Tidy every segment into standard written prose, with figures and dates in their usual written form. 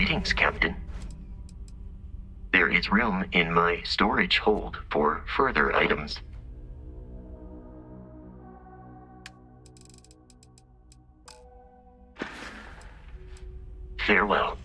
Greetings, Captain. There is room in my storage hold for further items. Farewell.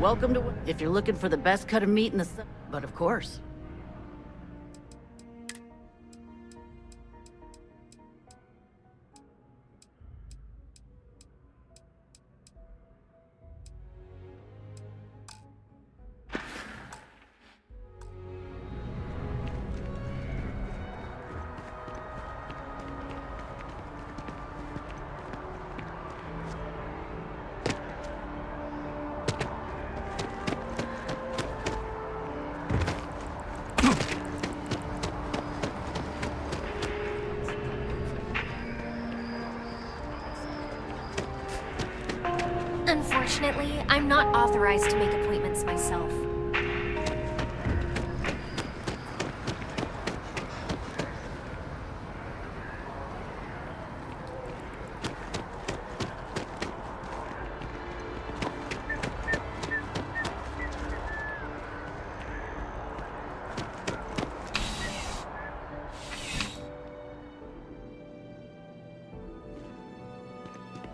welcome to... If you're looking for the best cut of meat in the sun... But of course. Unfortunately, I'm not authorized to make appointments myself.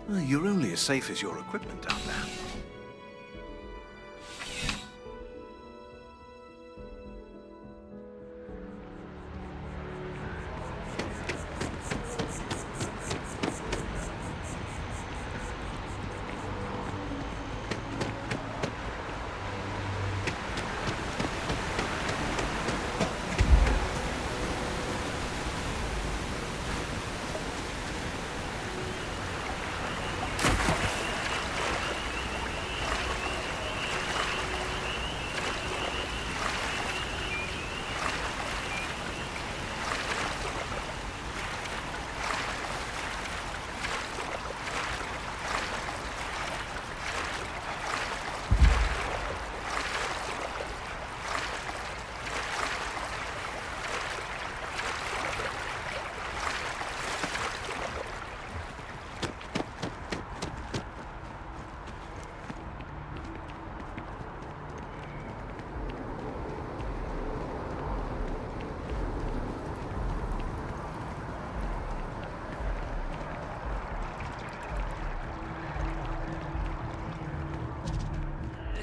Well, you're only as safe as your equipment down there.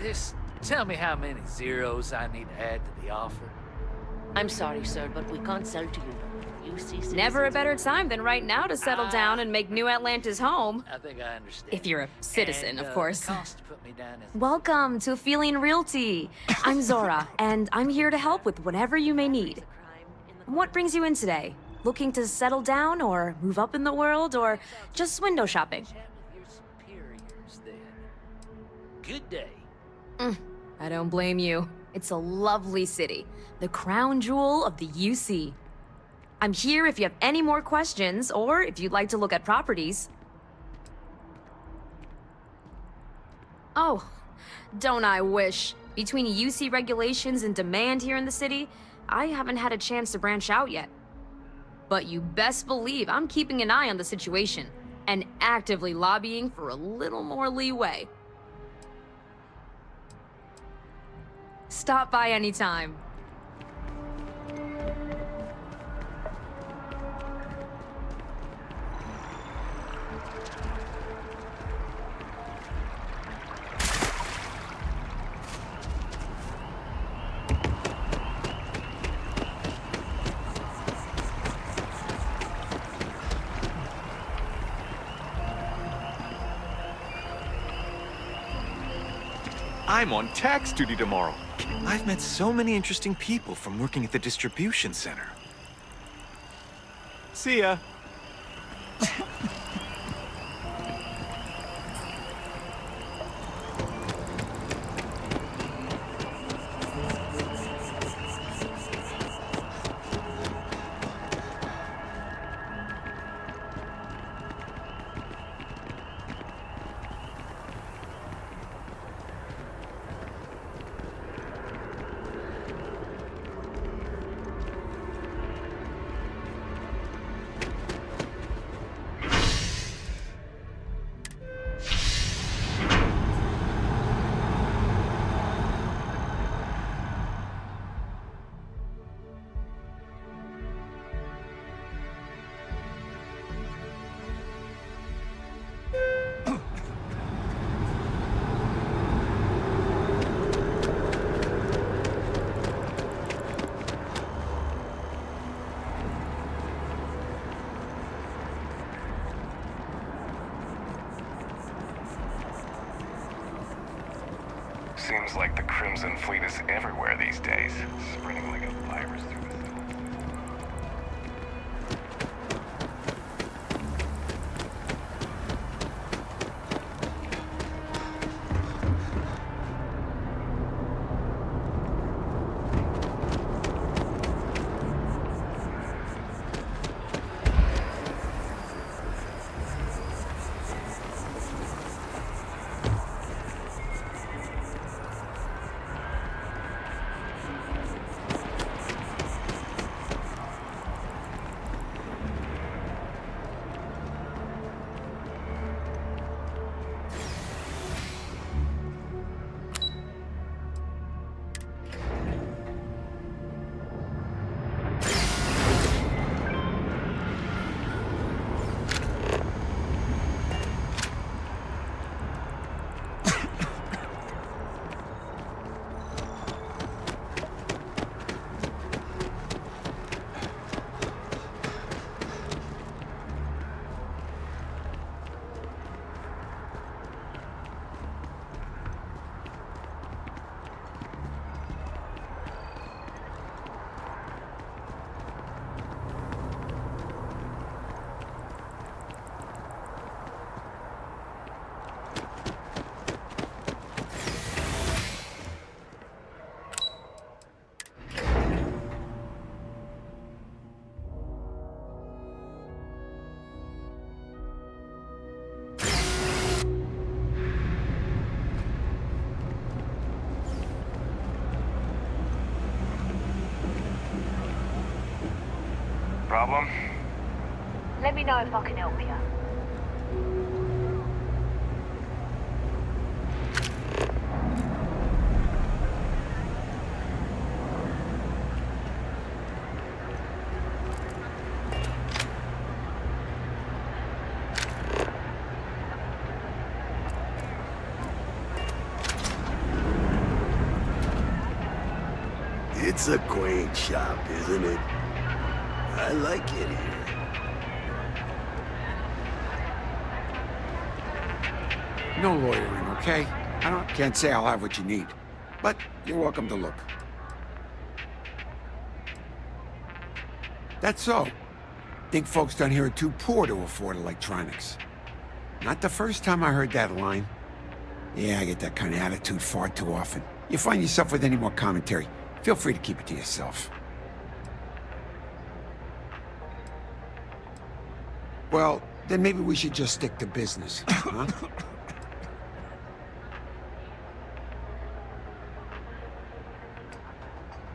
Just tell me how many zeros I need to add to the offer. I'm sorry, sir, but we can't sell to you. You see, Never a better time than right now to settle down and make New Atlantis home. I think I understand. If you're a citizen, of course. The cost to put me down as... Welcome to Feeling Realty. I'm Zora, and I'm here to help with whatever you may need. What brings you in today? Looking to settle down, or move up in the world, or just window shopping? Chat with your superiors, then. Good day. I don't blame you. It's a lovely city, the crown jewel of the UC. I'm here if you have any more questions, or if you'd like to look at properties. Oh, don't I wish. Between UC regulations and demand here in the city, I haven't had a chance to branch out yet. But you best believe I'm keeping an eye on the situation, and actively lobbying for a little more leeway. Stop by anytime. I'm on tax duty tomorrow. I've met so many interesting people from working at the distribution center. See ya. Seems like the Crimson Fleet is everywhere these days, spreading like a virus through the city. Problem? Let me know if I can help you. It's a quaint shop, isn't it? I like it here. No loitering, okay? Can't say I'll have what you need, but you're welcome to look. That's so. Think folks down here are too poor to afford electronics. Not the first time I heard that line. Yeah, I get that kind of attitude far too often. You find yourself with any more commentary, feel free to keep it to yourself. Well, then maybe we should just stick to business, huh?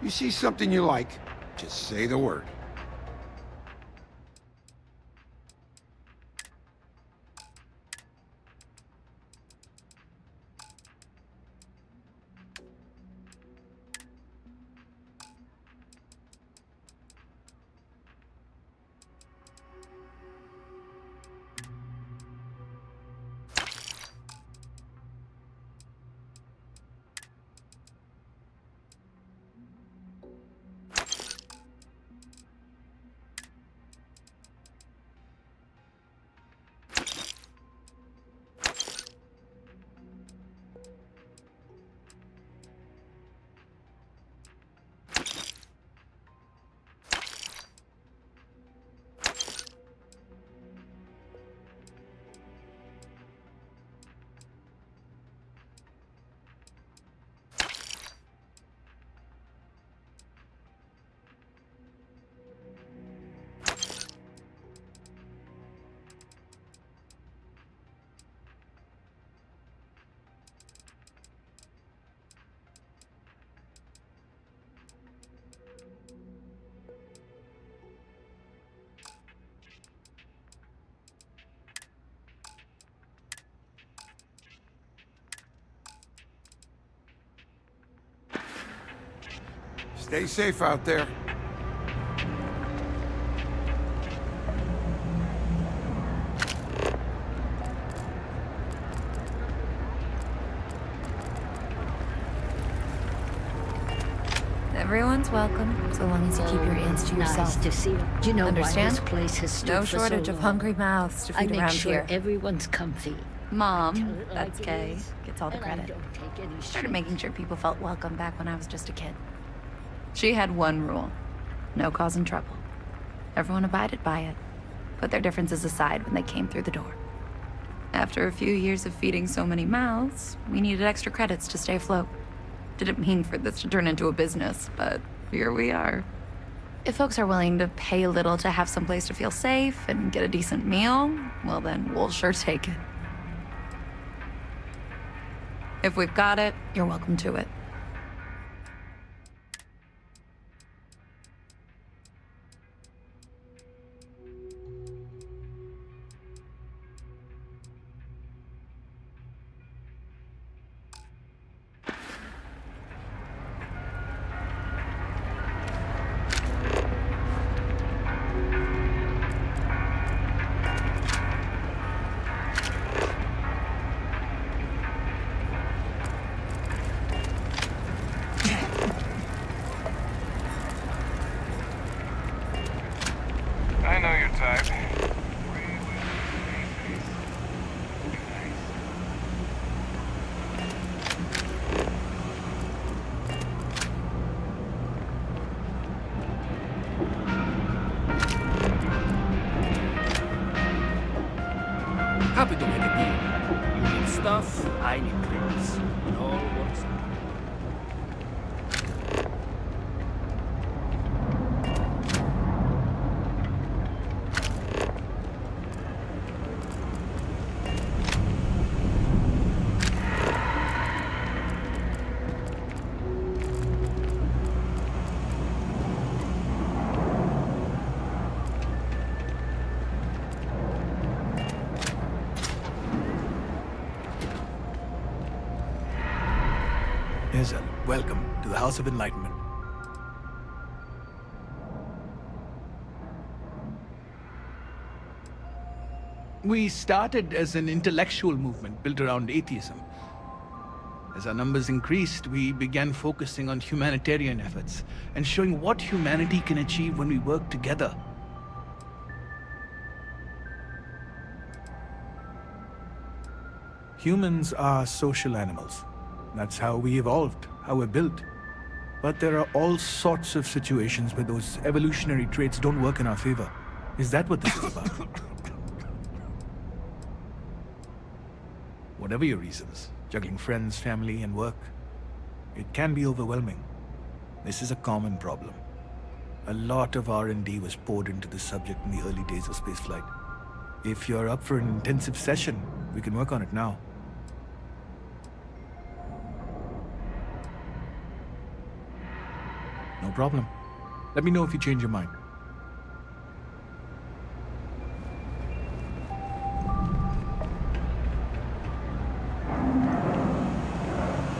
You see something you like, just say the word. Stay safe out there. Never Everyone's welcome, so long as you keep your hands to yourself. Nice to see you. Do you know Understand? why this place has stood No for shortage so of long? hungry mouths to I feed make around sure here. everyone's comfy. Mom, Tell it like that's it Kay, is, gets all the and I credit. don't take any Started shit. making sure people felt welcome back when I was just a kid. She had one rule: no causing trouble. Everyone abided by it, put their differences aside when they came through the door. After a few years of feeding so many mouths, we needed extra credits to stay afloat. Didn't mean for this to turn into a business, but here we are. If folks are willing to pay a little to have someplace to feel safe and get a decent meal, well then, we'll sure take it. If we've got it, you're welcome to it. I know your type. Happy to make a deal. You need stuff, I need clearance. It all works out. Ezel, welcome to the House of Enlightenment. We started as an intellectual movement built around atheism. As our numbers increased, we began focusing on humanitarian efforts and showing what humanity can achieve when we work together. Humans are social animals. That's how we evolved, how we're built. But there are all sorts of situations where those evolutionary traits don't work in our favor. Is that what this is about? Whatever your reasons, juggling friends, family, and work, it can be overwhelming. This is a common problem. A lot of R&D was poured into this subject in the early days of spaceflight. If you're up for an intensive session, we can work on it now. No problem. Let me know if you change your mind.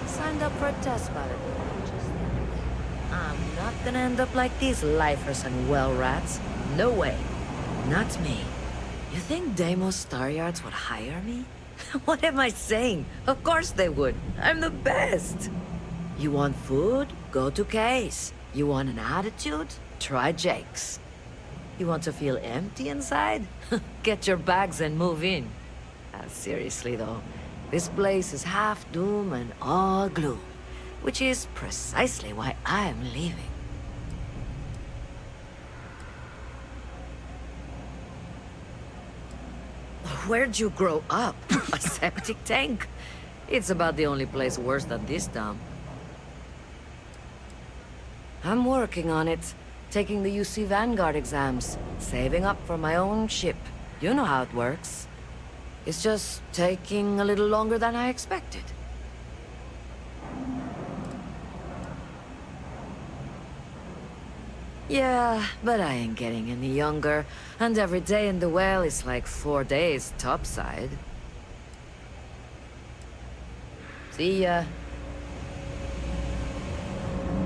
Signed up for a test pilot. I'm not gonna end up like these lifers and well rats. No way. Not me. You think Deimos Star Yards would hire me? What am I saying? Of course they would. I'm the best. You want food? Go to Kay's. You want an attitude? Try Jake's. You want to feel empty inside? Get your bags and move in. Seriously though, this place is half doom and all gloom, which is precisely why I'm leaving. Where'd you grow up? A septic tank? It's about the only place worse than this dump. I'm working on it. Taking the UC Vanguard exams. Saving up for my own ship. You know how it works. It's just taking a little longer than I expected. Yeah, but I ain't getting any younger. And every day in the well is like 4 days topside. See ya.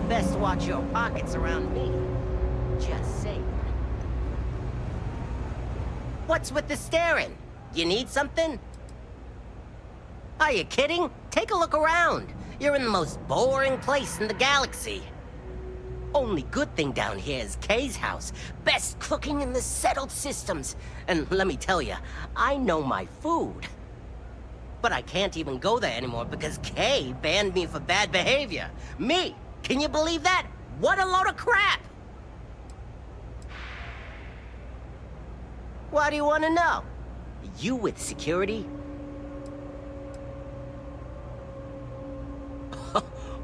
Best watch your pockets around me. Just saying. What's with the staring? You need something? Are you kidding? Take a look around. You're in the most boring place in the galaxy. Only good thing down here is Kay's house. Best cooking in the settled systems. And let me tell you, I know my food. But I can't even go there anymore because Kay banned me for bad behavior. Me! Can you believe that? What a load of crap! What do you want to know? You with security?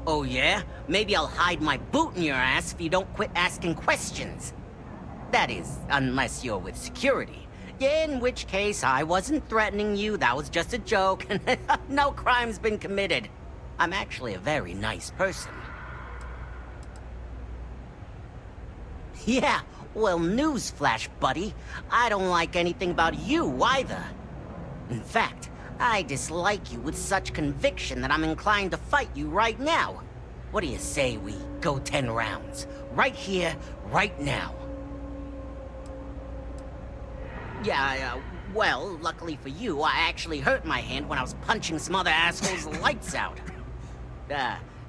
Oh yeah? Maybe I'll hide my boot in your ass if you don't quit asking questions. That is, unless you're with security. In which case, I wasn't threatening you, that was just a joke, and no crime's been committed. I'm actually a very nice person. Yeah, well, newsflash, buddy. I don't like anything about you either. In fact, I dislike you with such conviction that I'm inclined to fight you right now. What do you say we go 10 rounds? Right here, right now. Yeah, well, luckily for you, I actually hurt my hand when I was punching some other asshole's lights out.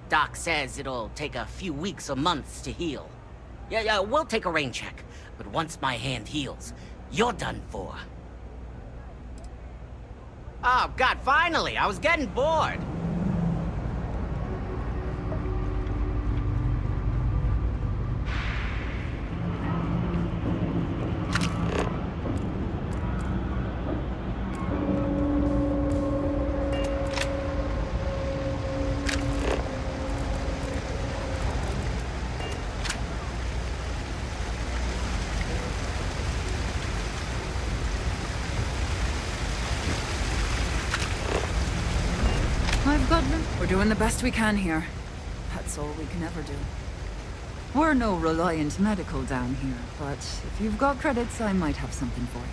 Doc says it'll take a few weeks or months to heal. Yeah, we'll take a rain check. But once my hand heals, you're done for. Oh, God, finally! I was getting bored! We're doing the best we can here. That's all we can ever do. We're no Reliant Medical down here, but if you've got credits, I might have something for you.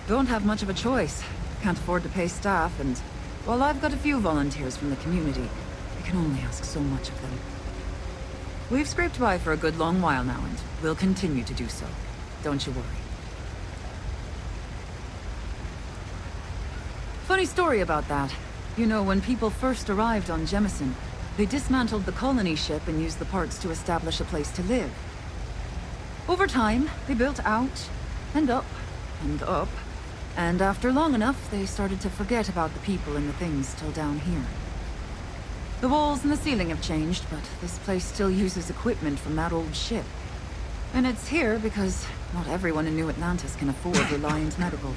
Don't have much of a choice. Can't afford to pay staff, and while I've got a few volunteers from the community, I can only ask so much of them. We've scraped by for a good long while now, and we'll continue to do so. Don't you worry. Funny story about that. You know, when people first arrived on Jemison, they dismantled the colony ship and used the parts to establish a place to live. Over time, they built out, and up, and up. And after long enough, they started to forget about the people and the things still down here. The walls and the ceiling have changed, but this place still uses equipment from that old ship. And it's here because not everyone in New Atlantis can afford Reliant Medical.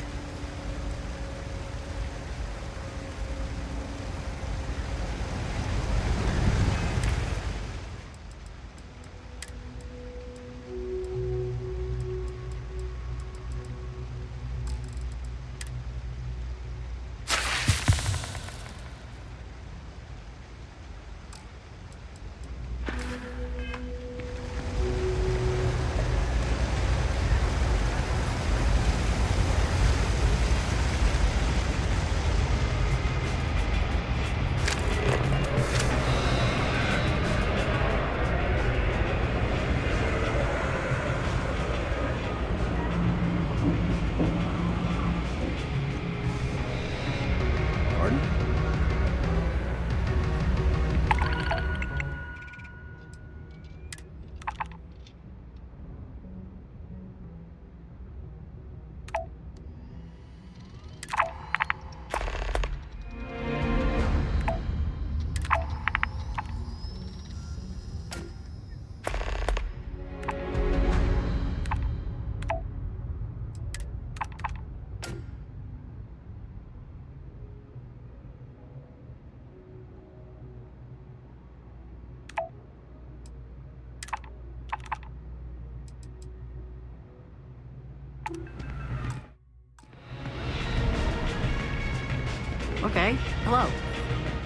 Okay, hello.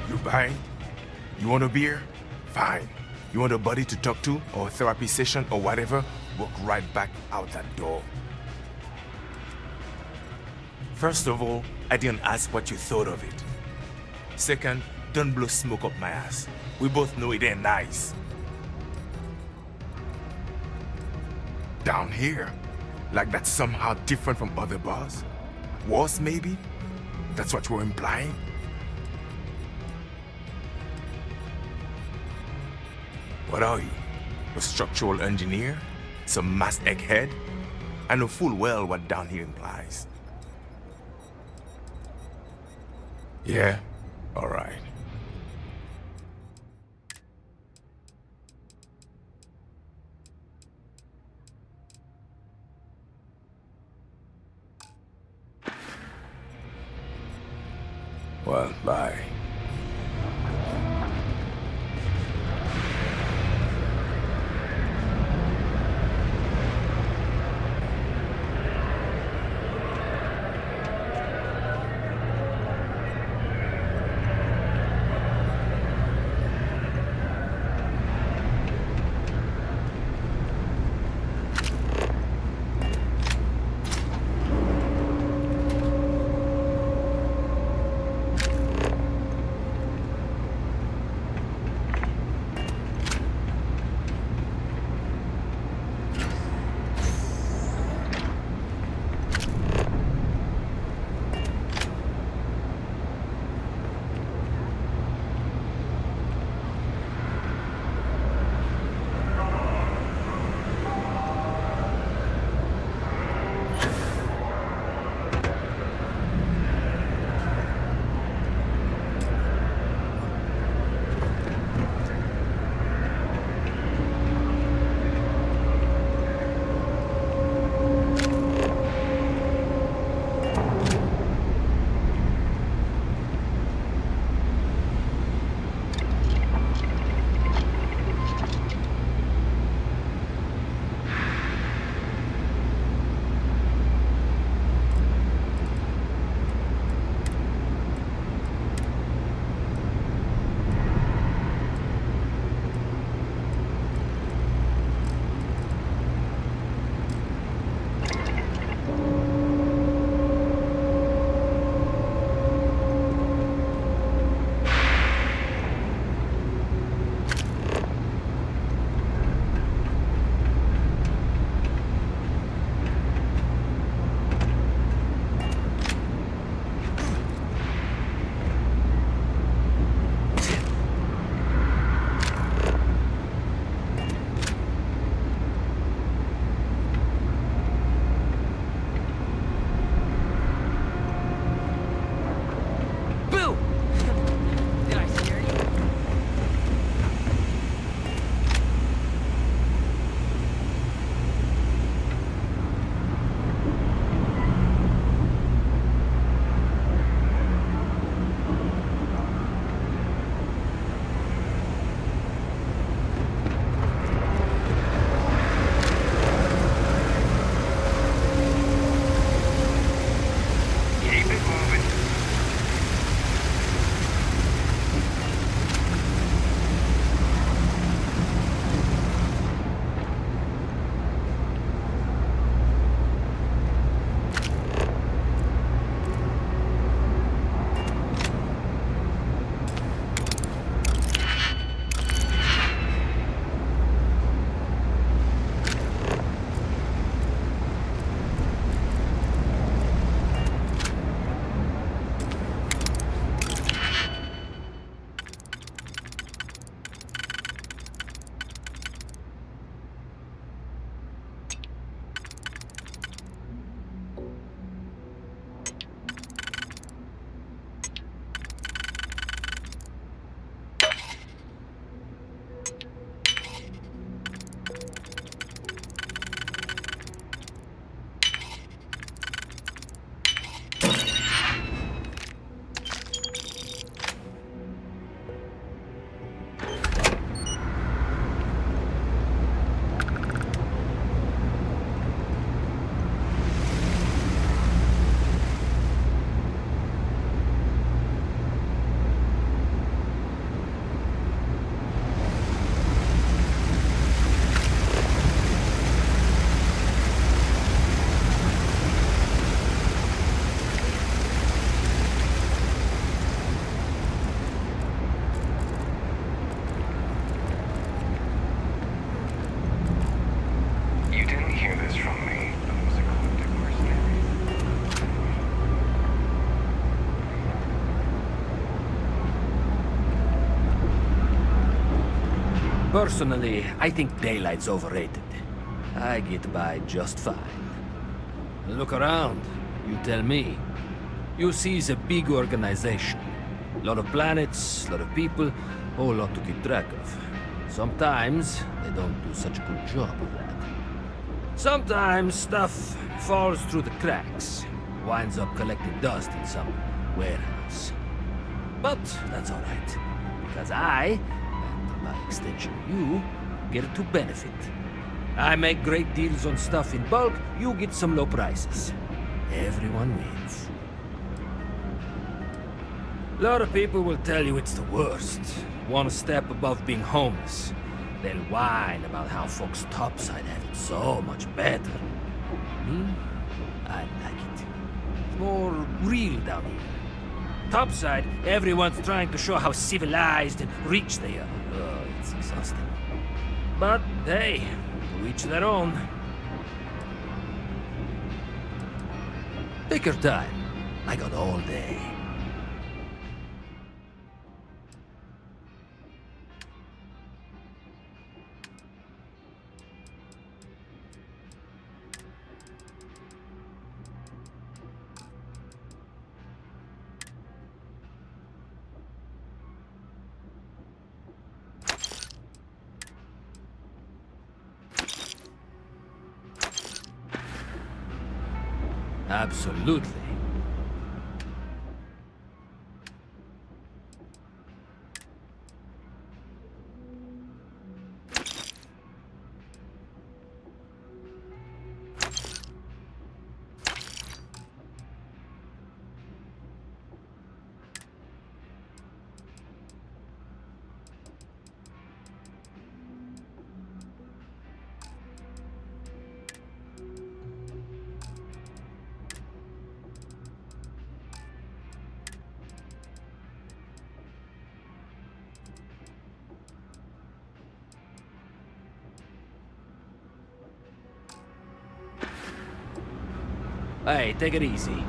You buying? You want a beer? Fine. You want a buddy to talk to, or a therapy session, or whatever? Walk right back out that door. First of all, I didn't ask what you thought of it. Second, don't blow smoke up my ass. We both know it ain't nice. Down here? Like that's somehow different from other bars? Worse, maybe? That's what you're implying? What are you? A structural engineer? Some mass egghead? I know full well what down here implies. Yeah? Alright. Well, bye. Personally, I think daylight's overrated. I get by just fine. Look around. You tell me. UC's a big organization. A lot of planets, a lot of people, whole lot to keep track of. Sometimes they don't do such a good job of that. Sometimes stuff falls through the cracks, winds up collecting dust in some warehouse. But that's alright, because I, and by extension you, get to benefit. I make great deals on stuff in bulk, you get some low prices. Everyone wins. A lot of people will tell you it's the worst. One step above being homeless. They'll whine about how folks topside have it so much better. Me? I like it. It's more real down here. Topside, everyone's trying to show how civilized and rich they are. Oh, it's exhausting. But hey, to each their own. Take your time. I got all day. Absolutely. Hey, take it easy.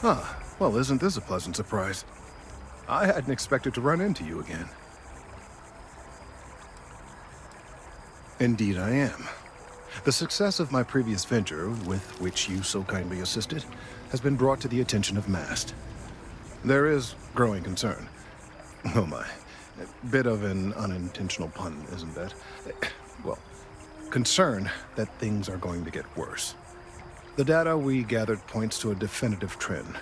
Huh. Well, isn't this a pleasant surprise? I hadn't expected to run into you again. Indeed I am. The success of my previous venture, with which you so kindly assisted, has been brought to the attention of MAST. There is growing concern. Oh my. Bit of an unintentional pun, isn't it? Well, concern that things are going to get worse. The data we gathered points to a definitive trend.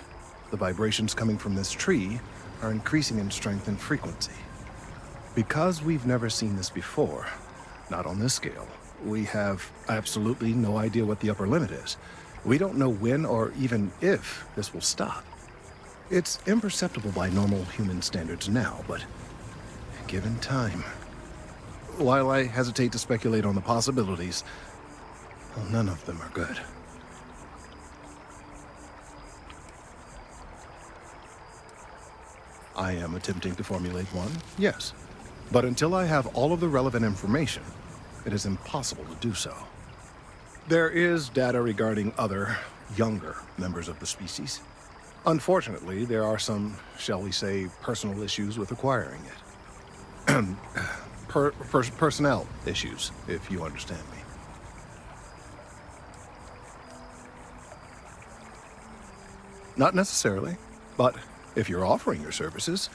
The vibrations coming from this tree are increasing in strength and frequency. Because we've never seen this before, not on this scale, we have absolutely no idea what the upper limit is. We don't know when or even if this will stop. It's imperceptible by normal human standards now, but given time. While I hesitate to speculate on the possibilities, well, none of them are good. I am attempting to formulate one, yes. But until I have all of the relevant information, it is impossible to do so. There is data regarding other, younger members of the species. Unfortunately, there are some, shall we say, personal issues with acquiring it. Personnel issues, if you understand me. Not necessarily, but if you're offering your services,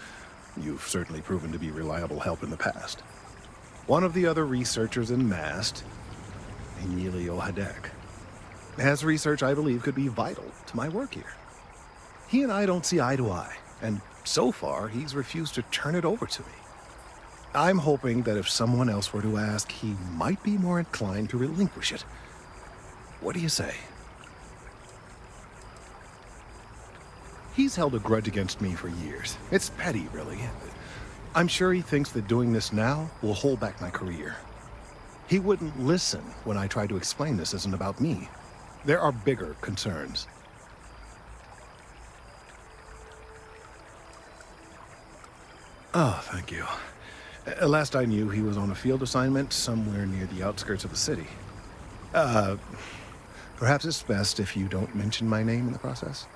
you've certainly proven to be reliable help in the past. One of the other researchers in MAST, Emilio Hadek, has research I believe could be vital to my work here. He and I don't see eye to eye, and so far he's refused to turn it over to me. I'm hoping that if someone else were to ask, he might be more inclined to relinquish it. What do you say? He's held a grudge against me for years. It's petty, really. I'm sure he thinks that doing this now will hold back my career. He wouldn't listen when I tried to explain this isn't about me. There are bigger concerns. Oh, thank you. Last I knew, he was on a field assignment somewhere near the outskirts of the city. Perhaps it's best if you don't mention my name in the process?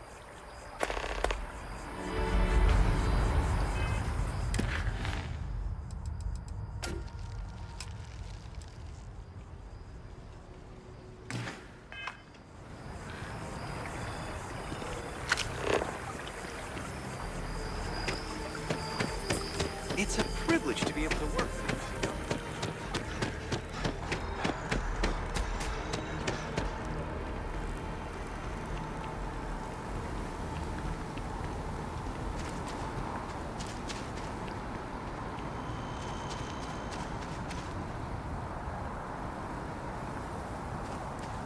It's a privilege to be able to work.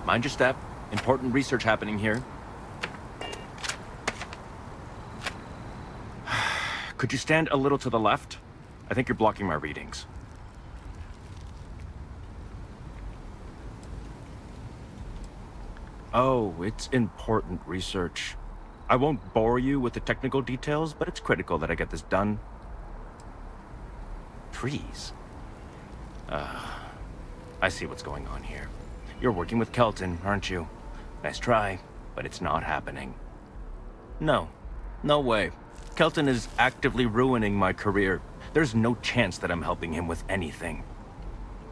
Mind your step. Important research happening here. Could you stand a little to the left? I think you're blocking my readings. Oh, it's important research. I won't bore you with the technical details, but it's critical that I get this done. Trees. I see what's going on here. You're working with Kelton, aren't you? Nice try, but it's not happening. No. No way. Kelton is actively ruining my career. There's no chance that I'm helping him with anything.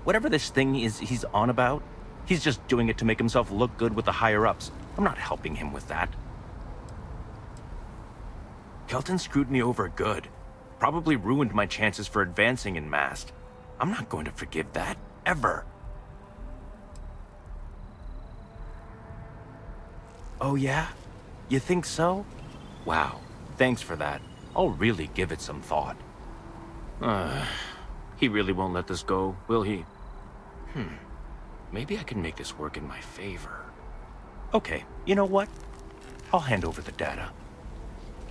Whatever this thing is he's on about, he's just doing it to make himself look good with the higher-ups. I'm not helping him with that. Kelton screwed me over good. Probably ruined my chances for advancing in MAST. I'm not going to forgive that, ever. Oh yeah? You think so? Wow, thanks for that. I'll really give it some thought. He really won't let this go, will he? Maybe I can make this work in my favor. Okay, you know what? I'll hand over the data.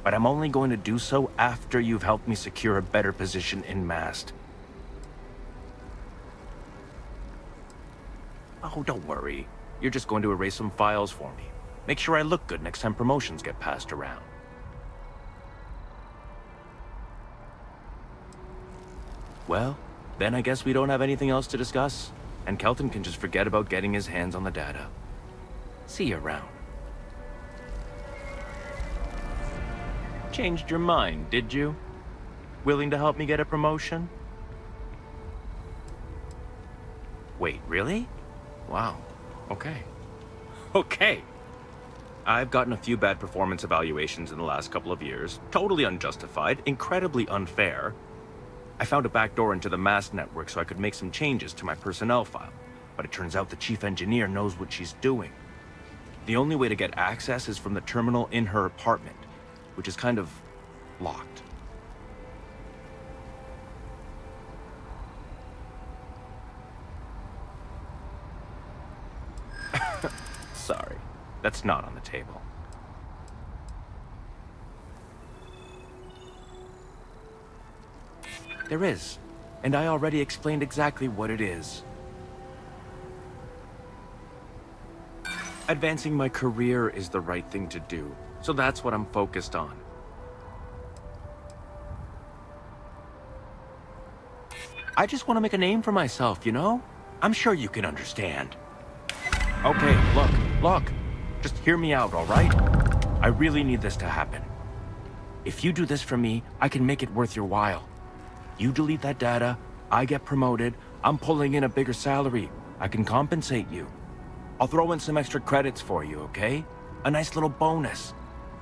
But I'm only going to do so after you've helped me secure a better position in MAST. Oh, don't worry. You're just going to erase some files for me. Make sure I look good next time promotions get passed around. Well, then I guess we don't have anything else to discuss, and Kelton can just forget about getting his hands on the data. See you around. Changed your mind, did you? Willing to help me get a promotion? Wait, really? Wow. Okay. Okay. I've gotten a few bad performance evaluations in the last couple of years. Totally unjustified, incredibly unfair. I found a backdoor into the MAST network so I could make some changes to my personnel file. But it turns out the chief engineer knows what she's doing. The only way to get access is from the terminal in her apartment, which is kind of locked. Sorry, that's not on the table. There is, and I already explained exactly what it is. Advancing my career is the right thing to do, so that's what I'm focused on. I just want to make a name for myself, you know? I'm sure you can understand. Okay, look. Just hear me out, all right? I really need this to happen. If you do this for me, I can make it worth your while. You delete that data, I get promoted, I'm pulling in a bigger salary. I can compensate you. I'll throw in some extra credits for you, okay? A nice little bonus.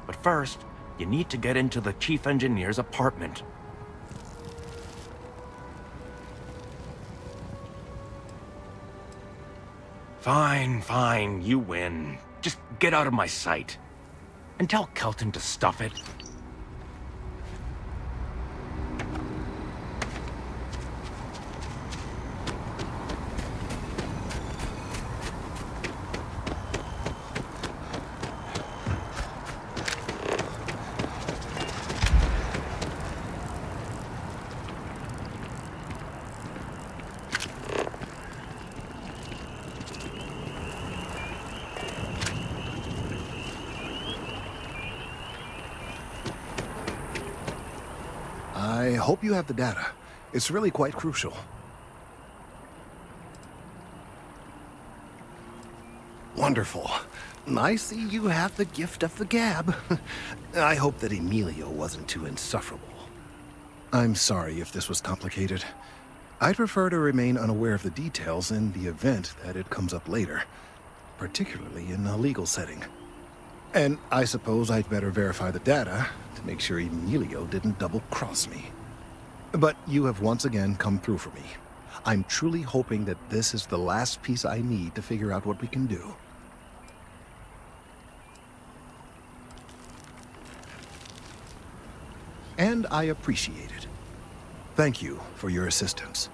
But first, you need to get into the chief engineer's apartment. Fine, you win. Just get out of my sight. And tell Kelton to stuff it. I hope you have the data. It's really quite crucial. Wonderful. I see you have the gift of the gab. I hope that Emilio wasn't too insufferable. I'm sorry if this was complicated. I'd prefer to remain unaware of the details in the event that it comes up later, particularly in a legal setting. And I suppose I'd better verify the data to make sure Emilio didn't double-cross me. But you have once again come through for me. I'm truly hoping that this is the last piece I need to figure out what we can do. And I appreciate it. Thank you for your assistance.